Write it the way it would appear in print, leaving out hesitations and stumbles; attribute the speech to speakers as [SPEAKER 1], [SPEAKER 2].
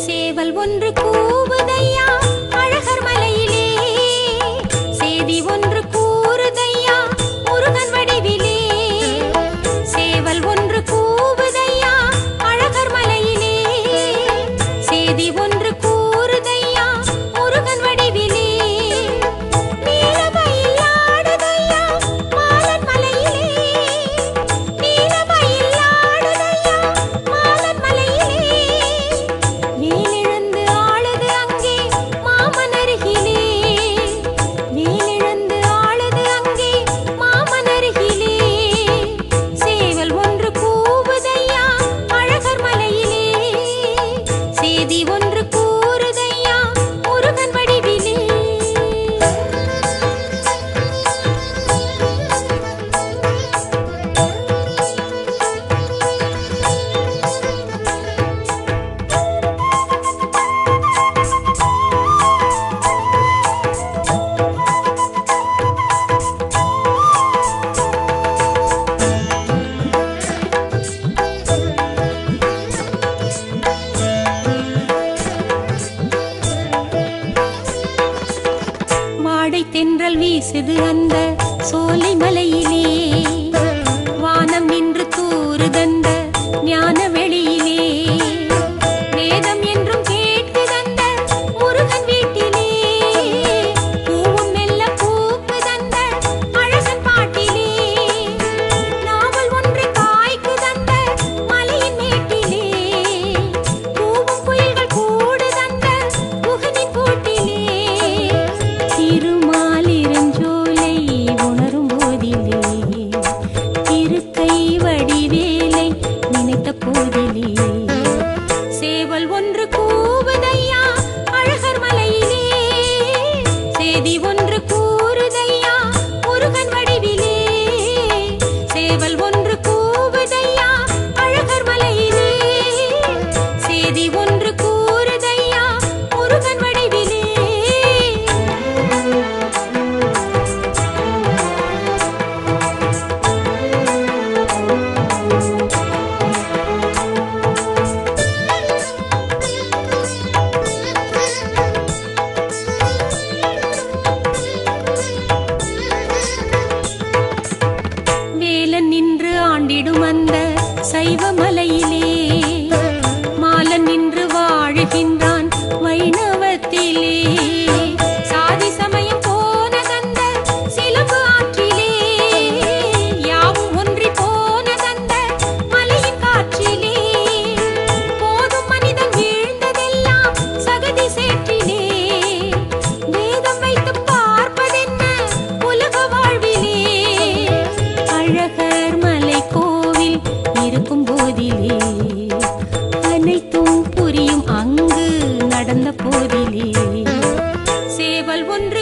[SPEAKER 1] சேவல் ஒன்று கூவுதையா அழகர் மலையிலே, சேதி ஒன்று கூறுதையா முருகன் வடிவிலே. சேவல் ஒன்று கூவுதையா அழகர் மலையிலே, சேதி ஒன்று கூறுதையா முருகன் வடிவிலே. நீலமயில் ஆடுதையா மாலன் மலையிலே, நீலமயில் ஆடுதையா மாலன் மலையிலே. வேலிழந்து ஆளுது அங்கே மாமன் அருகிலே, வேலிழந்து ஆளுது அங்கே மாமன் அருகிலே. சேவல் ஒன்று கூவுதையா அழகர் மலையிலே, சேதி ஒன்று கூறுதையா முருகன் வடிவிலே. வாடை தென்றல் வீசுது அந்த சோலை மலையிலே, வானம் நின்று தூறுதந்த ஞான வெளியிலே. வேதம் என்றும் கேட்குதந்த முருகன் வீட்டிலே, பூவும் மெல்ல பூக்குதந்த அழகன் பாட்டிலே. நாவல் ஒன்று காய்க்குதந்த மலையின் மேட்டிலே, பூவும் குயில்கள் கூடுதந்த குகனின் கூட்டிலே. திருமாலிருஞ்சோலை உணரும் போதிலே, இருக்கை வடிவேலை நினைத்த போதிலே. சேவல் ஒன்று கூவுதையா அழகர் மலையிலே, சேதி ஒன்று கூறுதையா முருகன் வடிவிலே. சேவல் ஒன்று கூவுதையா அழகர் மலையிலே, சேதி ஒன்று கூறுதையா முருகன் வடிவிலே. வேலன் நின்று ஆண்டிடும் அந்த சைவ மலையிலே, மாலன் நின்று வாழுகின்றான் வைணவத்திலே. சாதி சமயம் போனதந்த சிலம்பு ஆற்றிலே, யாவும் ஒன்றி போனதந்த மலையின் காற்றிலே. போதும் மனிதன் வீழ்ந்ததெல்லாம் சகதி சேற்றிலே, வேதம் வைத்து பார்ப்பதென்ன உலக வாழ்விலே. அழகர் மலை கோவில் இருக்கும் போதிலே, அனைத்தும் புரியும் அங்கு நடந்த போதிலே. சேவல் ஒன்று